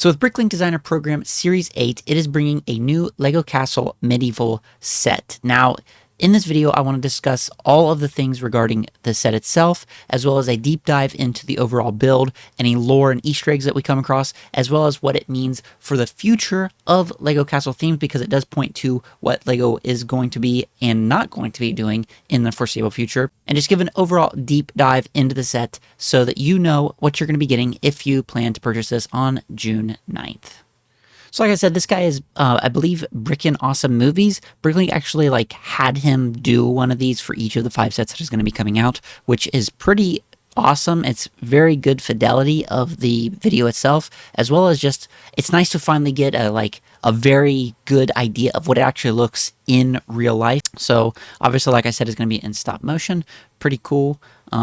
So with Bricklink Designer Program Series 8, it is bringing a new LEGO Castle medieval set. Now, in this video, I want to discuss all of the things regarding the set itself, as well as a deep dive into the overall build, any lore and Easter eggs that we come across, as well as what it means for the future of LEGO Castle themes, because it does point to what LEGO is going to be and not going to be doing in the foreseeable future, and just give an overall deep dive into the set so that you know what you're going to be getting if you plan to purchase this on June 9th. So like I said, this guy is, I believe, Brickin' Awesome Movies. Bricklink actually had him do one of these for each of the 5 sets that is going to be coming out, which is pretty awesome. It's very good fidelity of the video itself, as well as just, it's nice to finally get a very good idea of what it actually looks in real life. So obviously, like I said, it's going to be in stop motion. Pretty cool.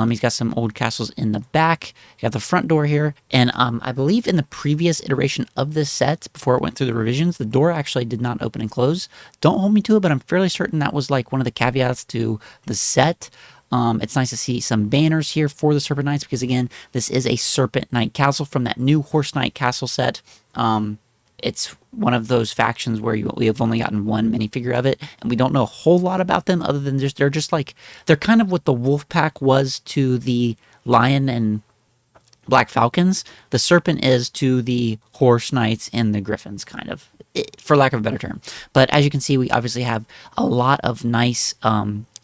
He's got some old castles in the back. You got the front door here. And I believe in the previous iteration of this set, before it went through the revisions, the door actually did not open and close. Don't hold me to it, but I'm fairly certain that was one of the caveats to the set. It's nice to see some banners here for the Serpent Knights, because again, this is a Serpent Knight castle from that new Horse Knight castle set. It's one of those factions where we have only gotten one minifigure of it, and we don't know a whole lot about them other than they're kind of what the wolf pack was to the lion and black falcons. The serpent is to the horse knights and the griffins, kind of, for lack of a better term. But as you can see, we obviously have a lot of nice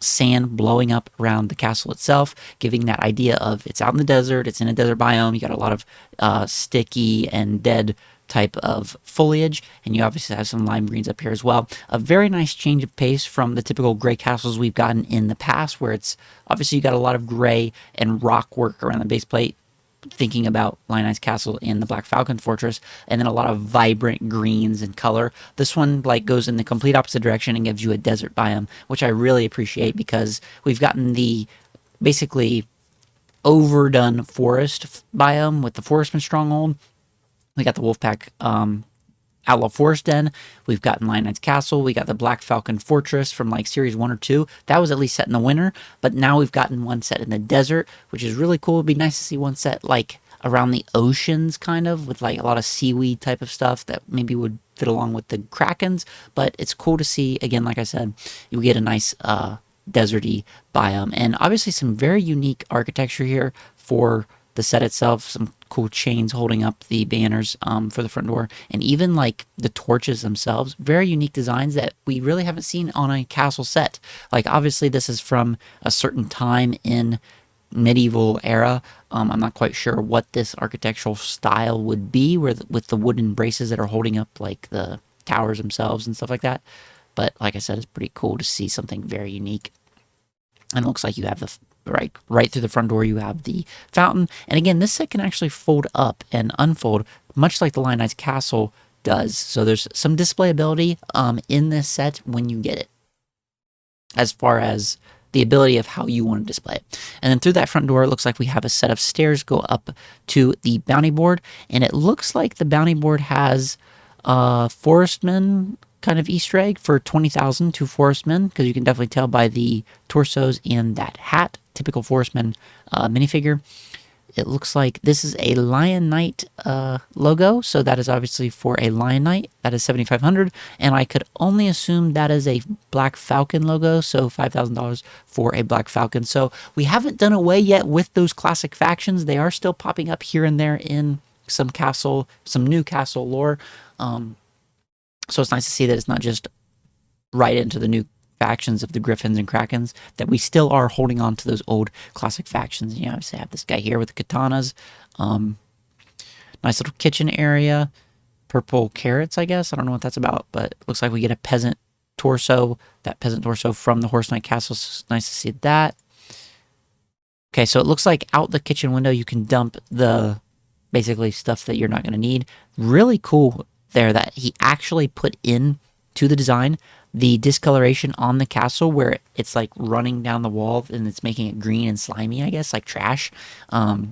sand blowing up around the castle itself, giving that idea of it's out in the desert, it's in a desert biome. You got a lot of sticky and dead type of foliage, and you obviously have some lime greens up here as well. A very nice change of pace from the typical gray castles we've gotten in the past, where it's obviously you got a lot of gray and rock work around the base plate, thinking about Lionel's Castle and the Black Falcon Fortress, and then a lot of vibrant greens and color. This one goes in the complete opposite direction and gives you a desert biome, which I really appreciate, because we've gotten the basically overdone forest biome with the Forestman Stronghold. We got the Wolfpack Outlaw Forest Den. We've gotten Lionel's Castle. We got the Black Falcon Fortress from Series 1 or 2. That was at least set in the winter, but now we've gotten one set in the desert, which is really cool. It'd be nice to see one set around the oceans, kind of, with a lot of seaweed type of stuff that maybe would fit along with the krakens. But it's cool to see, again, like I said, you get a nice deserty biome, and obviously some very unique architecture here for the set itself. Some cool chains holding up the banners for the front door, and even the torches themselves. Very unique designs that we really haven't seen on a castle set. Obviously this is from a certain time in medieval era. I'm not quite sure what this architectural style would be, with the wooden braces that are holding up the towers themselves and stuff like that. But like I said, it's pretty cool to see something very unique. And it looks like you have the right through the front door, you have the fountain. And again, this set can actually fold up and unfold, much like the Lionel's Castle does. So there's some displayability in this set when you get it, as far as the ability of how you want to display it. And then through that front door, it looks like we have a set of stairs go up to the bounty board. And it looks like the bounty board has forestmen kind of Easter egg for 20,000 to forestmen, because you can definitely tell by the torsos and that hat. Typical forestman minifigure. It looks like this is a Lion Knight logo, so that is obviously for a Lion Knight. That is 7,500, and I could only assume that is a Black Falcon logo, so $5,000 for a Black Falcon. So we haven't done away yet with those classic factions. They are still popping up here and there in some new castle lore. So it's nice to see that it's not just right into the new factions of the griffins and krakens, that we still are holding on to those old classic factions. You obviously have this guy here with the katanas. Nice little kitchen area. Purple carrots, I guess. I don't know what that's about, but it looks like we get a peasant torso. That peasant torso from the Horse Knight Castle. It's nice to see that. Okay, so it looks like out the kitchen window you can dump the basically stuff that you're not going to need. Really cool there that he actually put in to the design the discoloration on the castle, where it's running down the wall and it's making it green and slimy, I guess, like trash. But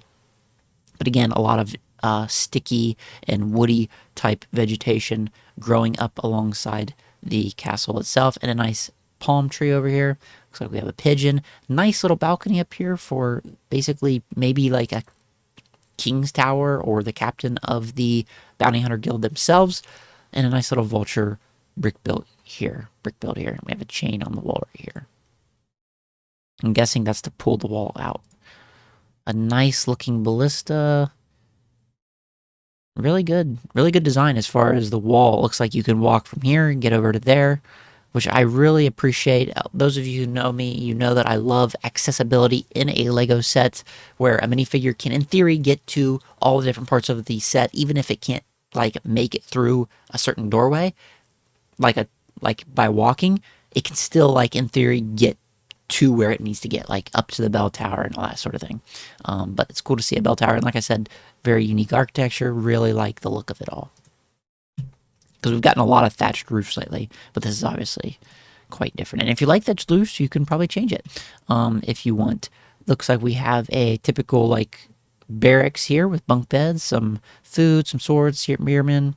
again, a lot of sticky and woody type vegetation growing up alongside the castle itself, and a nice palm tree over here. Looks like we have a pigeon. Nice little balcony up here for basically maybe a King's Tower or the captain of the Bounty Hunter Guild themselves, and a nice little vulture brick built here. We have a chain on the wall right here. I'm guessing that's to pull the wall out. A nice looking ballista. Really good design as far as the wall. It looks like you can walk from here and get over to there, which I really appreciate. Those of you who know me, you know that I love accessibility in a Lego set where a minifigure can, in theory, get to all the different parts of the set, even if it can't, like, make it through a certain doorway, like by walking, it can still, like, in theory, get to where it needs to get, like up to the bell tower and all that sort of thing. But it's cool to see a bell tower, and like I said, very unique architecture. Really like the look of it all, because we've gotten a lot of thatched roofs lately, but this is obviously quite different. And if you like thatched roofs, you can probably change it if you want. Looks like we have a typical like barracks here with bunk beds, some food, some swords, here, spearmen,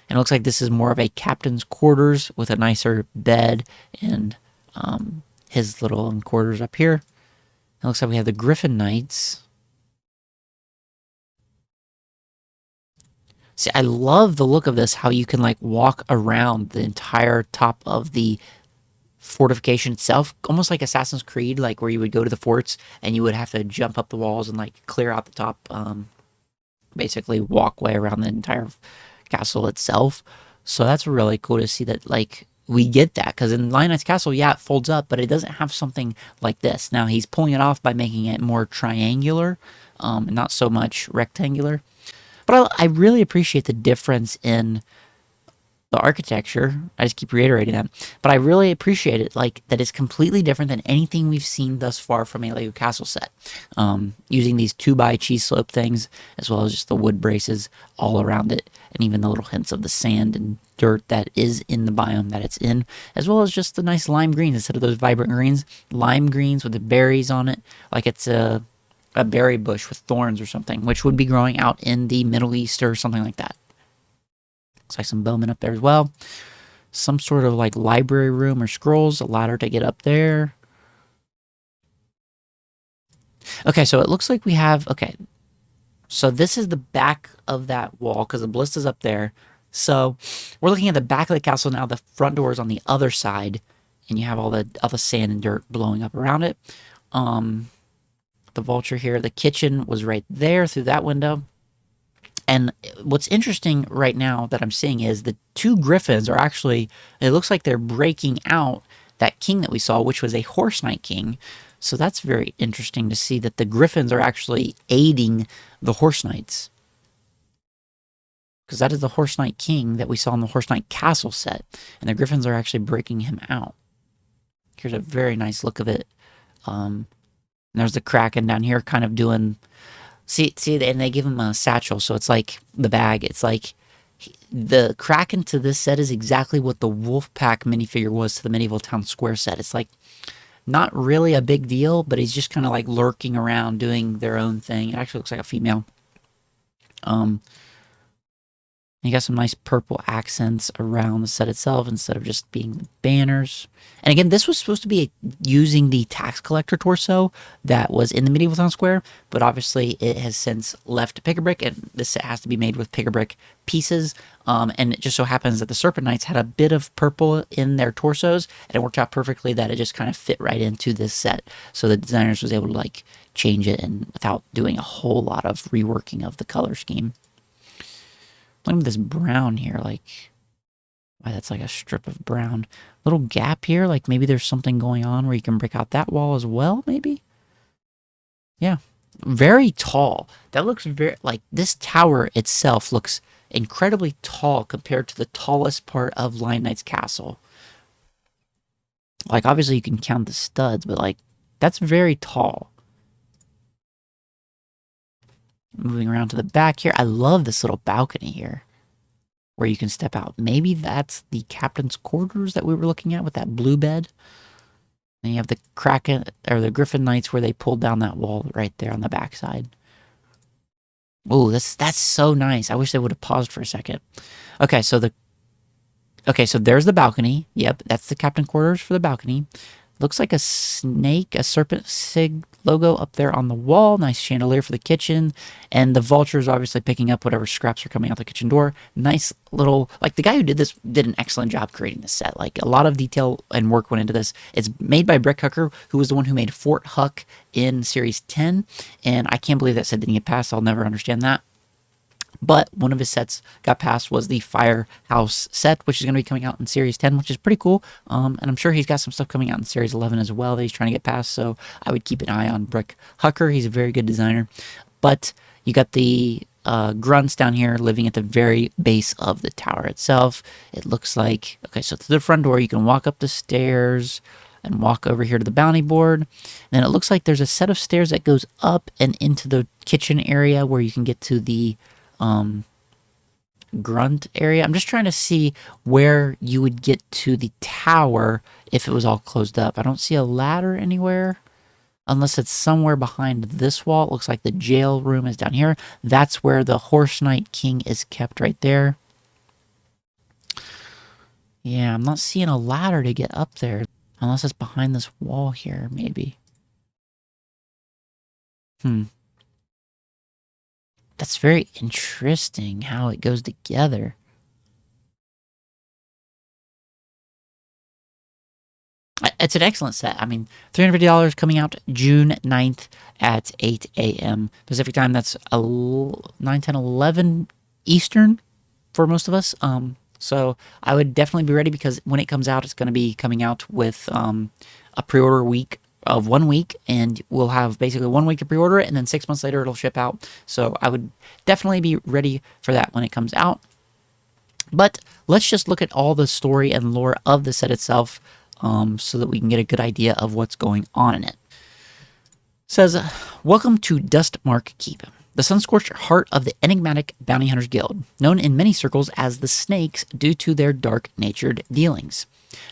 and it looks like this is more of a captain's quarters with a nicer bed and his little quarters up here. It looks like we have the Griffin Knights. See, I love the look of this, how you can like walk around the entire top of the fortification itself, almost like Assassin's Creed, like where you would go to the forts and you would have to jump up the walls and like clear out the top, basically walkway around the entire castle itself. So that's really cool to see that, like, we get that, because in Lion Knight's Castle, yeah, it folds up, but it doesn't have something like this. Now, he's pulling it off by making it more triangular, not so much rectangular. But I really appreciate the difference in the architecture. I just keep reiterating that. But I really appreciate it, like, that it's completely different than anything we've seen thus far from a Lego Castle set. Using these 2x cheese slope things, as well as just the wood braces all around it, and even the little hints of the sand and dirt that is in the biome that it's in, as well as just the nice lime greens instead of those vibrant greens. Lime greens with the berries on it, like it's a berry bush with thorns or something, which would be growing out in the Middle East or something like that. Looks like some bowmen up there as well. Some sort of like library room or scrolls, a ladder to get up there. Okay, so it looks like we have, okay, so this is the back of that wall, because the ballista's up there. So we're looking at the back of the castle now. The front door is on the other side, and you have all the sand and dirt blowing up around it. The vulture here, the kitchen was right there through that window. And what's interesting right now that I'm seeing is the two griffins are actually, it looks like they're breaking out that king that we saw, which was a horse knight king. So that's very interesting to see that the griffins are actually aiding the horse knights, because that is the horse knight king that we saw in the horse knight castle set, and the griffins are actually breaking him out. Here's a very nice look of it. There's the kraken down here kind of doing, see, and they give him a satchel, so it's like the bag. It's like the kraken to this set is exactly what the Wolfpack minifigure was to the Medieval Town Square set. It's like not really a big deal, but he's just kind of like lurking around doing their own thing. It actually looks like a female. You got some nice purple accents around the set itself instead of just being banners. And again, this was supposed to be using the tax collector torso that was in the Medieval Town Square, but obviously it has since left Pick-a-Brick, and this set has to be made with Pick-a-Brick pieces. And it just so happens that the Serpent Knights had a bit of purple in their torsos, and it worked out perfectly that it just kind of fit right into this set. So the designers was able to like change it and without doing a whole lot of reworking of the color scheme. Look at this brown here, like, why, that's like a strip of brown. Little gap here, like maybe there's something going on where you can break out that wall as well, maybe? Yeah. Very tall. That looks very, like, this tower itself looks incredibly tall compared to the tallest part of Lion Knight's castle. Like, obviously you can count the studs, but, like, that's very tall. Moving around to the back here. I love this little balcony here where you can step out. Maybe that's the captain's quarters that we were looking at with that blue bed. And you have the Kraken, or the Griffin Knights, where they pulled down that wall right there on the backside. Oh, that's so nice. I wish they would have paused for a second. Okay, so there's the balcony. Yep, that's the captain quarters for the balcony. Looks like a snake, a serpent sig logo up there on the wall. Nice chandelier for the kitchen. And the vultures obviously picking up whatever scraps are coming out the kitchen door. Nice little, like the guy who did this did an excellent job creating this set. Like a lot of detail and work went into this. It's made by Brick Hucker, who was the one who made Fort Huck in Series 10. And I can't believe that set didn't get passed. I'll never understand that. But one of his sets got passed was the Firehouse set, which is going to be coming out in Series 10, which is pretty cool. And I'm sure he's got some stuff coming out in Series 11 as well that he's trying to get passed. So I would keep an eye on Brick Hucker. He's a very good designer. But you got the grunts down here living at the very base of the tower itself. It looks like, okay, so through the front door, you can walk up the stairs and walk over here to the bounty board. And then it looks like there's a set of stairs that goes up and into the kitchen area where you can get to the grunt area. I'm just trying to see where you would get to the tower if it was all closed up. I don't see a ladder anywhere unless it's somewhere behind this wall. It looks like the jail room is down here. That's where the Horse Knight King is kept, right there. Yeah, I'm not seeing a ladder to get up there unless it's behind this wall here, maybe. That's very interesting how it goes together. It's an excellent set. I mean, $350 coming out June 9th at 8 a.m. Pacific time. That's 9, 10, 11 Eastern for most of us. So I would definitely be ready because when it comes out, it's going to be coming out with a pre-order week of 1 week, and we'll have basically 1 week to pre-order it, and then 6 months later it'll ship out. So I would definitely be ready for that when it comes out. But let's just look at all the story and lore of the set itself so that we can get a good idea of what's going on in it. It says, welcome to Dustmark Keep, the sun-scorched heart of the enigmatic Bounty Hunters Guild, known in many circles as the Snakes due to their dark-natured dealings.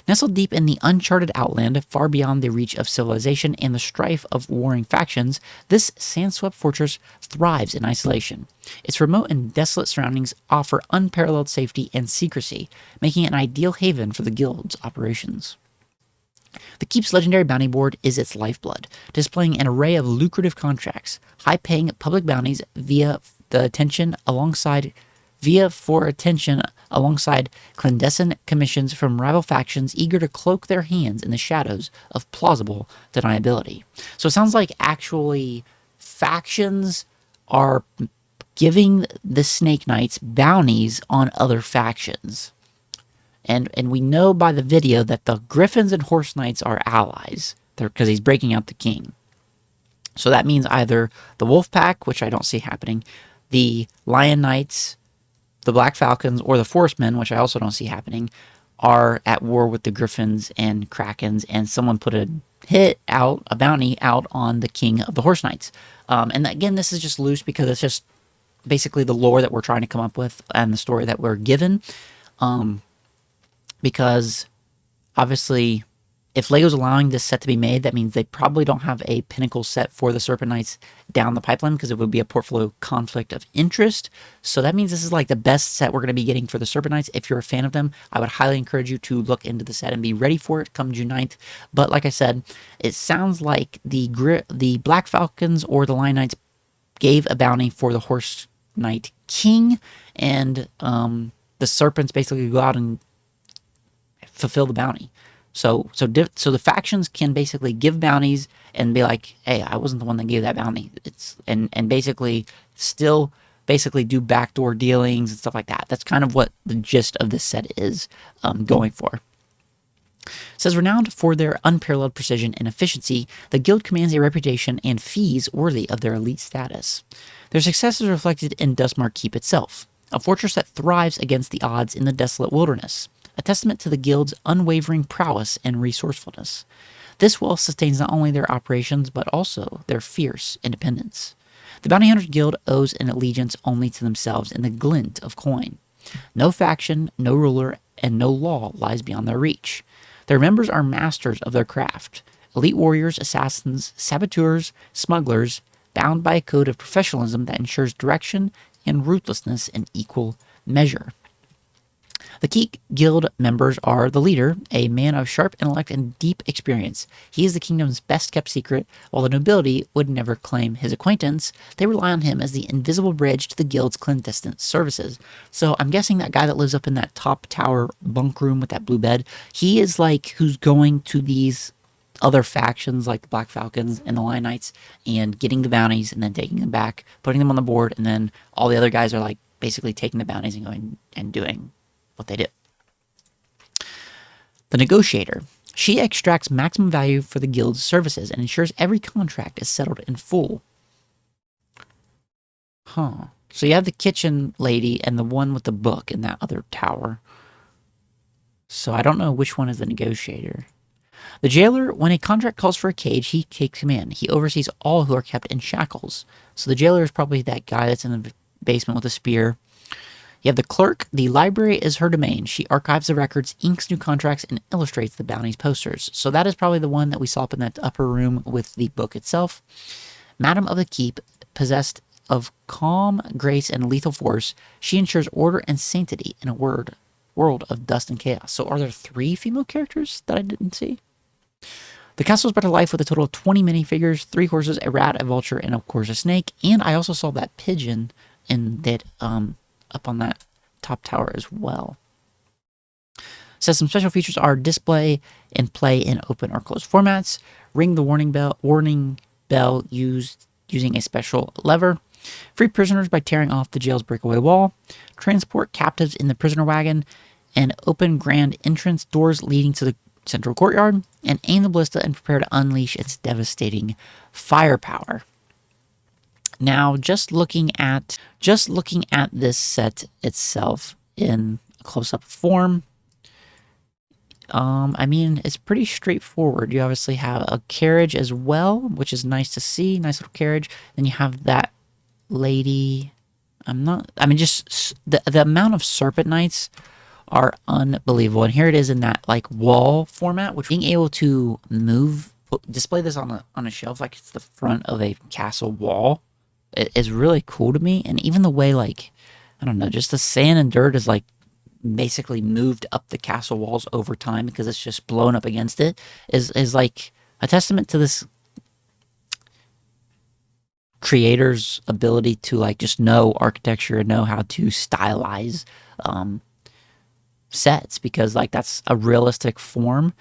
Nestled deep in the uncharted outland, far beyond the reach of civilization and the strife of warring factions, this sand-swept fortress thrives in isolation. Its remote and desolate surroundings offer unparalleled safety and secrecy, making it an ideal haven for the Guild's operations. The Keep's legendary bounty board is its lifeblood, displaying an array of lucrative contracts, high-paying public bounties via attention alongside clandestine commissions from rival factions eager to cloak their hands in the shadows of plausible deniability. So it sounds like actually factions are giving the Snake Knights bounties on other factions. And we know by the video that the Griffins and Horse Knights are allies because he's breaking out the king. So that means either the Wolf Pack, which I don't see happening, the Lion Knights, the Black Falcons, or the Forest Men, which I also don't see happening, are at war with the Griffins and Krakens, and someone put a bounty out on the king of the Horse Knights. And again, this is just loose because it's just basically the lore that we're trying to come up with and the story that we're given. Because obviously, if LEGO's allowing this set to be made, that means they probably don't have a pinnacle set for the Serpent Knights down the pipeline because it would be a portfolio conflict of interest. So that means this is like the best set we're going to be getting for the Serpent Knights. If you're a fan of them, I would highly encourage you to look into the set and be ready for it come June 9th. But like I said, it sounds like the Black Falcons or the Lion Knights gave a bounty for the Horse Knight King, and the Serpents basically go out and fulfill the bounty. So the factions can basically give bounties and be like, hey, I wasn't the one that gave that bounty. And basically still do backdoor dealings and stuff like that. That's kind of what the gist of this set is going for. It says, renowned for their unparalleled precision and efficiency, the guild commands a reputation and fees worthy of their elite status. Their success is reflected in Dustmark Keep itself, a fortress that thrives against the odds in the desolate wilderness, a testament to the guild's unwavering prowess and resourcefulness. This wealth sustains not only their operations, but also their fierce independence. The Bounty Hunters Guild owes an allegiance only to themselves in the glint of coin. No faction, no ruler, and no law lies beyond their reach. Their members are masters of their craft, elite warriors, assassins, saboteurs, smugglers, bound by a code of professionalism that ensures direction and ruthlessness in equal measure. The key guild members are the leader, a man of sharp intellect and deep experience. He is the kingdom's best kept secret. While the nobility would never claim his acquaintance, they rely on him as the invisible bridge to the guild's clandestine services. So I'm guessing that guy that lives up in that top tower bunk room with that blue bed, he is like who's going to these other factions like the Black Falcons and the Lion Knights and getting the bounties and then taking them back, putting them on the board, and then all the other guys are like basically taking the bounties and going and doing what they do. The negotiator. She extracts maximum value for the guild's services and ensures every contract is settled in full. Huh. So you have the kitchen lady and the one with the book in that other tower. So I don't know which one is the negotiator. The jailer, when a contract calls for a cage, he takes command. He oversees all who are kept in shackles. So the jailer is probably that guy that's in the basement with a spear. You have the clerk. The library is her domain. She archives the records, inks new contracts, and illustrates the bounties posters. So that is probably the one that we saw up in that upper room with the book itself. Madam of the Keep, possessed of calm, grace, and lethal force, she ensures order and sanctity in a world of dust and chaos. So are there 3 female characters that I didn't see? The castle is brought to life with a total of 20 minifigures, 3 horses, a rat, a vulture, and of course a snake. And I also saw that pigeon in that up on that top tower as well. Says some special features are display and play in open or closed formats, ring the warning bell using a special lever, free prisoners by tearing off the jail's breakaway wall, transport captives in the prisoner wagon, and open grand entrance doors leading to the central courtyard, and aim the ballista and prepare to unleash its devastating firepower. Now, just looking at this set itself in a close-up form, I mean, it's pretty straightforward. You obviously have a carriage as well, which is nice to see, nice little carriage. Then you have that lady. Just the amount of serpent knights are unbelievable. And here it is in that like wall format, which being able to display this on a shelf like it's the front of a castle wall is really cool to me. And even the way, like, I don't know, just the sand and dirt is like basically moved up the castle walls over time because it's just blown up against it is like a testament to this creator's ability to like just know architecture and know how to stylize sets, because like that's a realistic form,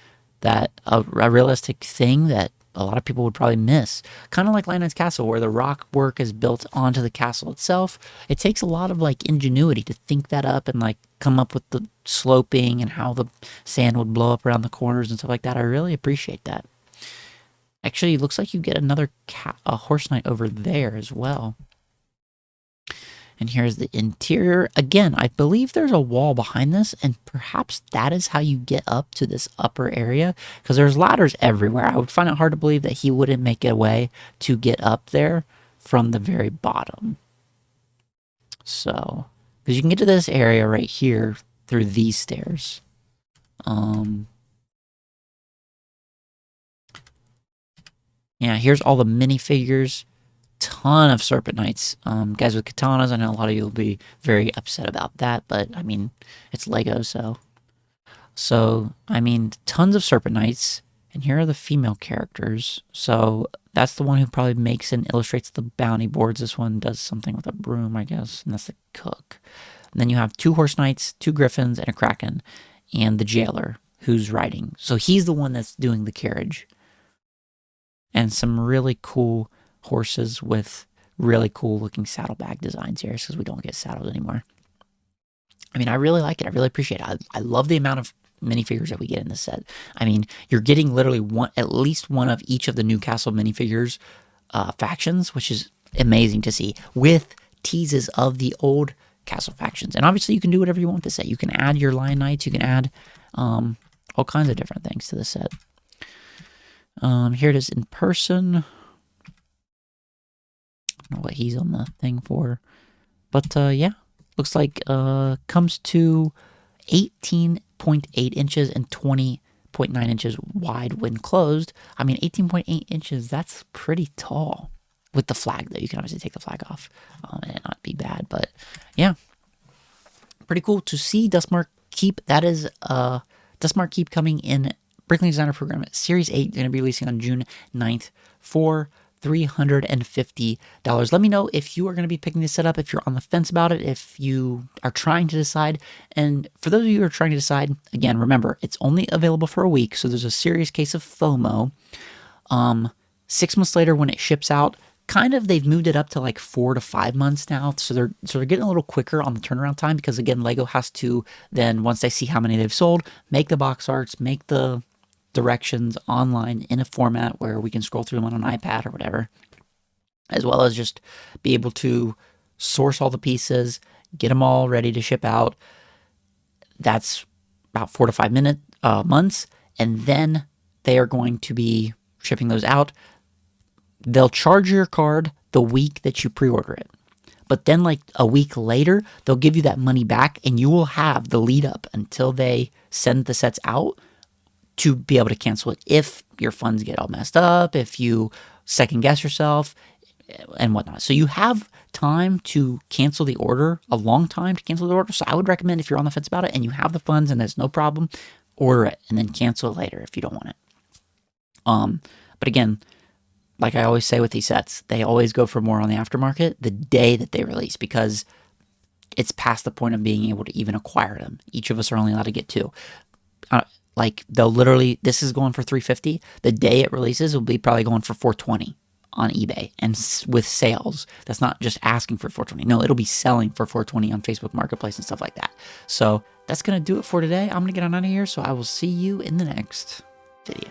that a realistic thing that a lot of people would probably miss. Kind of like Lion Knight's Castle, where the rock work is built onto the castle itself. It takes a lot of like ingenuity to think that up and like come up with the sloping and how the sand would blow up around the corners and stuff like that. I really appreciate that. Actually, it looks like you get another a horse knight over there as well. And here's the interior. Again, I believe there's a wall behind this, and perhaps that is how you get up to this upper area, because there's ladders everywhere. I would find it hard to believe that he wouldn't make a way to get up there from the very bottom. So, because you can get to this area right here through these stairs. Yeah, here's all the minifigures. Ton of serpent knights, guys with katanas. I know a lot of you will be very upset about that, but I mean, it's Lego, so I mean, tons of serpent knights. And here are the female characters. So that's the one who probably makes and illustrates the bounty boards. This one does something with a broom, I guess, and that's the cook. And then you have 2 horse knights, 2 griffins, and a kraken, and the jailer who's riding. So he's the one that's doing the carriage. And some really cool horses with really cool looking saddlebag designs here, because we don't get saddled anymore. I mean, I really like it. I really appreciate it. I love the amount of minifigures that we get in this set. I mean, you're getting literally at least one of each of the new castle minifigures factions, which is amazing to see, with teases of the old castle factions. And obviously you can do whatever you want with this set. You can add your Lion Knights, you can add all kinds of different things to the set. Here it is in person. I don't know what he's on the thing for, but yeah, looks like comes to 18.8 inches and 20.9 inches wide when closed. I mean, 18.8 inches, that's pretty tall with the flag, though. You can obviously take the flag off and it not be bad, but yeah, pretty cool to see Dustmark Keep, that is Dustmark Keep coming in Bricklink Designer Program Series 8, going to be releasing on June 9th for $350. Let me know if you are going to be picking this set up, if you're on the fence about it, if you are trying to decide. And for those of you who are trying to decide, again, remember, it's only available for a week, so there's a serious case of FOMO. 6 months later when it ships out, kind of they've moved it up to like 4 to 5 months now, so they're getting a little quicker on the turnaround time, because again, Lego has to then, once they see how many they've sold, make the box arts, make the directions online in a format where we can scroll through them on an iPad or whatever, as well as just be able to source all the pieces, get them all ready to ship out. That's about 4 to 5 months, and then they are going to be shipping those out. They'll charge your card the week that you pre-order it, but then like a week later, they'll give you that money back, and you will have the lead up until they send the sets out to be able to cancel it if your funds get all messed up, if you second guess yourself, and whatnot. So you have time to cancel the order, a long time to cancel the order. So I would recommend, if you're on the fence about it and you have the funds and there's no problem, order it and then cancel it later if you don't want it. But again, like I always say with these sets, they always go for more on the aftermarket the day that they release, because it's past the point of being able to even acquire them. Each of us are only allowed to get 2. Like they'll literally, this is going for $350. The day it releases, will be probably going for $420 on eBay, and with sales. That's not just asking for $420. No, it'll be selling for $420 on Facebook Marketplace and stuff like that. So that's gonna do it for today. I'm gonna get on out of here. So I will see you in the next video.